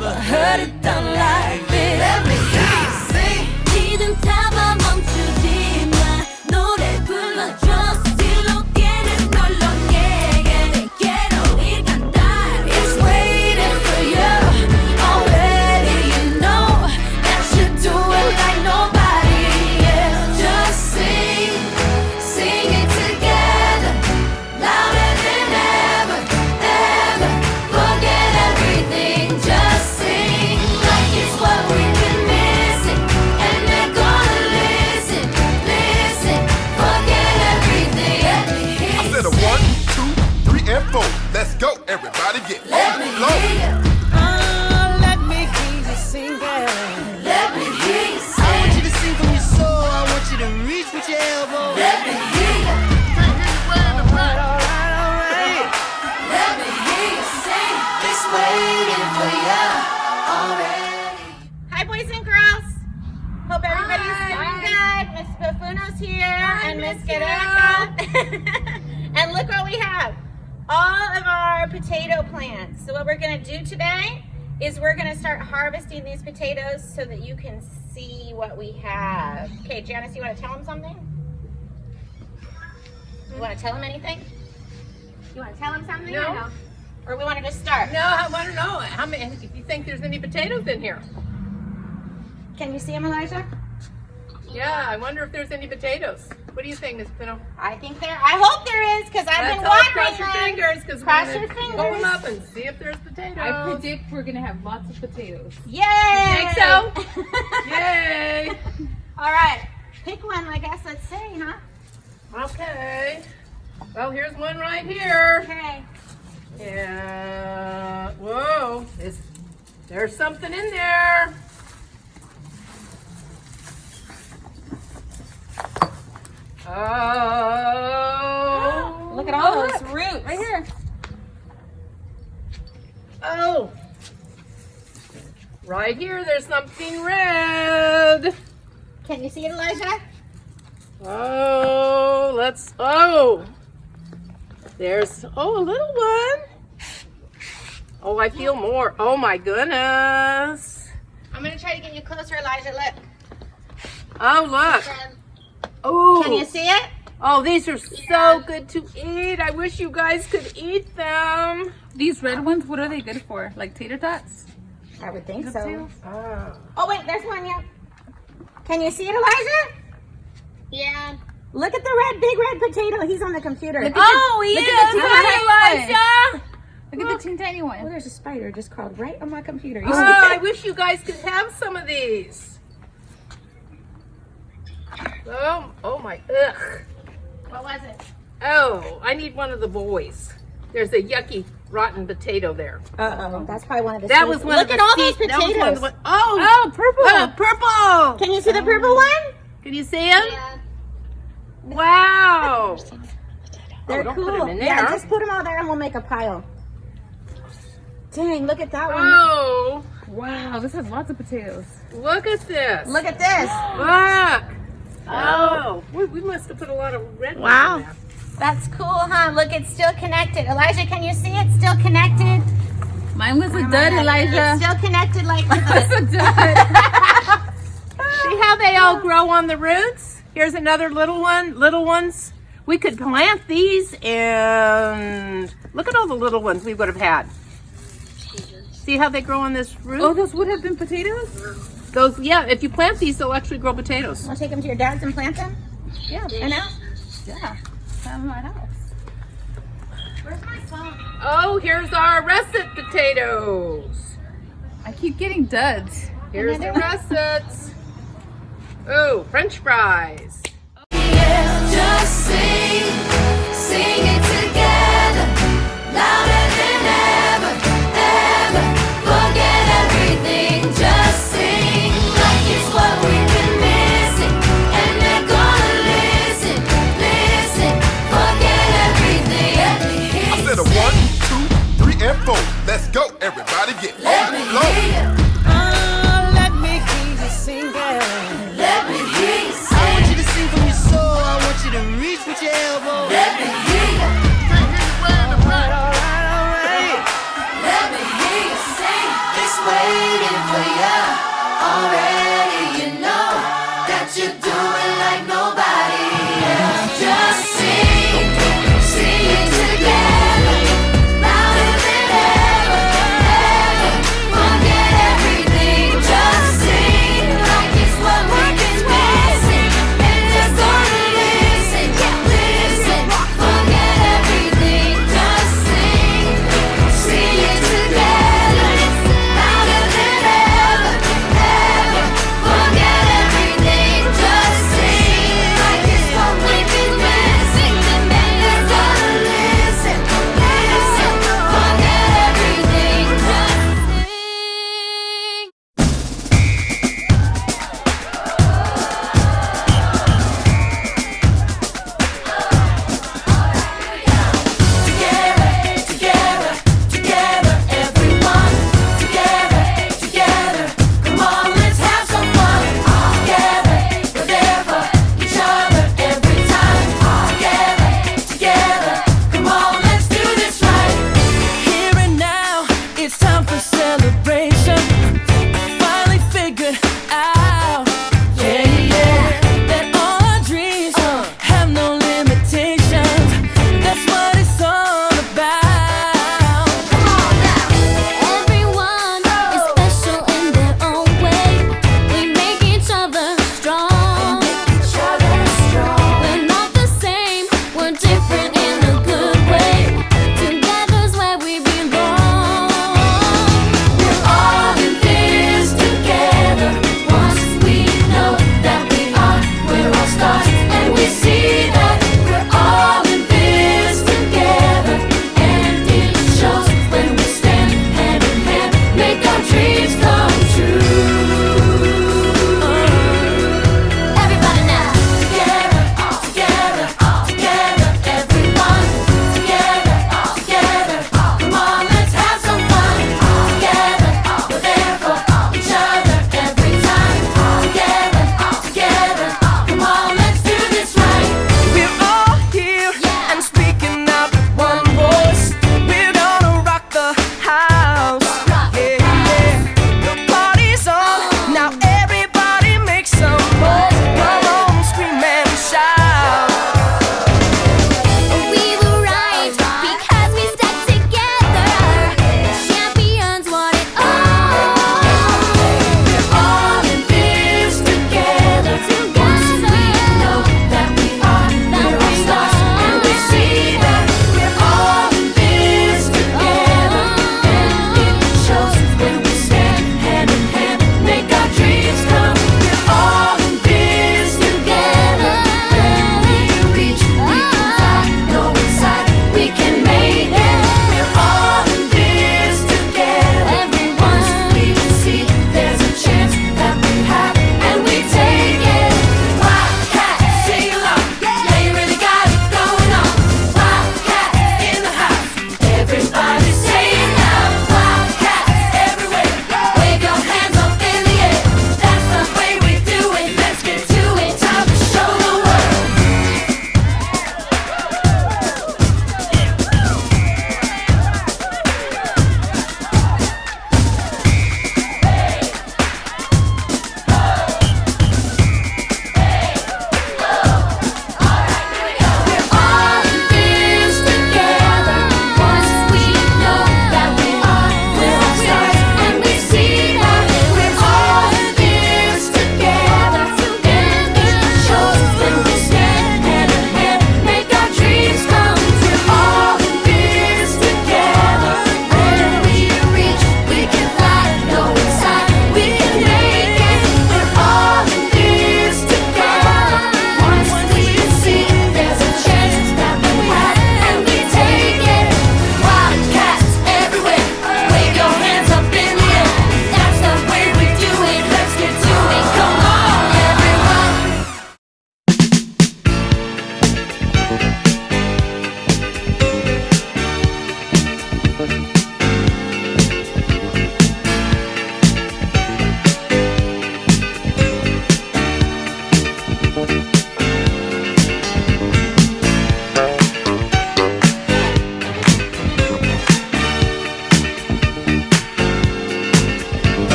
never heard it done like this. Let me hear you sing. 리듬 타봐 멈추지 마. 노래 불러줘. 실로게는 널로 내게 Te quiero ir cantar. It's waiting for you. Already you know that you do it like nobody else. Just sing, sing it together, louder than ever, ever. Forget everything, just sing like it's what we've been missing. And they're gonna listen, listen. Forget everything. Let me hear I you said a sing. 1, 2, 3, and 4. Let's go, everybody get Let me low. hear you. Let me hear you sing, girl. Let me hear you I want sing. you to sing from your soul. I want you to reach with your elbow. Let me hear you. Alright. Let me hear you sing. It's waiting for you already. Hi, boys and girls. Hope everybody's doing good. Miss Buffoono's here and Miss Guerrero. And look what we have. All of our potato plants. So what we're going to do today is we're going to start harvesting these potatoes so that you can see what we have. Okay, Janice, you want to tell them something? You want to tell them anything? You want to tell them something? No. Or no? Or we want to just start? No, I want to know how many. If you think there's any potatoes in here? Can you see them, Elijah? Yeah, I wonder if there's any potatoes. What do you think, Miss Pino? I think there. I hope there is, because I've been Let's all watering cross your them. fingers, because Cross we're your gonna fingers. pull them up and see if there's potatoes. I predict we're gonna have lots of potatoes. Yay! Think so? Yay! All right, pick one. I guess let's say, huh? Okay. Well, here's one right here. Okay. Yeah. Whoa. There's something in there. Oh. Look at all Oh, those look. roots. Right here. Oh. Right here, there's something red. Can you see it, Elijah? Oh, there's, a little one. Oh, I feel more. Oh my goodness. I'm gonna try to get you closer, Elijah. Look. Oh, look. Oh. Can you see it? Oh, these are so good to eat. I wish you guys could eat them. These red ones, what are they good for? Like tater tots? I would think so. Potatoes? Oh wait, there's one. Yeah. Can you see it, Elijah? Yeah. Look at the big red potato. He's on the computer. Look at Oh, look yeah. at the Hi, tiny Elijah. Look at the teeny tiny Oh, one. there's a spider just crawled right on my computer. You Oh, see I it? wish you guys could have some of these. Oh my, ugh. What was it? Oh, I need one of the boys. There's a yucky, rotten potato there. Uh-oh. That's probably one of the That seeds. was one Look of the at all seeds. those That was one of potatoes. the one- Oh, purple. purple. Can you see the purple one? Can you see him? Yeah. Wow. They're don't cool. put 'em in Yeah, there. just put them all there and we'll make a pile. Dang, look at that one. Oh, Wow, this has lots of potatoes. look at this. Look at this. Look. Oh, we must have put a lot of red ones Wow. in there. That's cool, huh? Look, it's still connected. Elijah, can you see it? Still connected? Mine was a dud, It's Elijah. still connected like this. It's a dud. See how they all grow on the roots? Here's another little one, little ones. We could plant these and look at all the little ones we would have had. See how they grow on this root? Oh, those would have been potatoes? Those, yeah, if you plant these, they'll actually grow potatoes. Want to take them to your dad's and plant them? Yeah. I know. Yeah. Found my house. Where's my phone? Oh, here's our russet potatoes. I keep getting duds. Here's the russets. Oh, French fries. Yeah, just sing, sing it together, louder than ever, ever. Forget everything, just sing like it's what we've been missing. And they're gonna listen, listen. Forget everything. Let me hear I you said a sing. 1, 2, 3, and 4. Let's go, everybody get Let me low. hear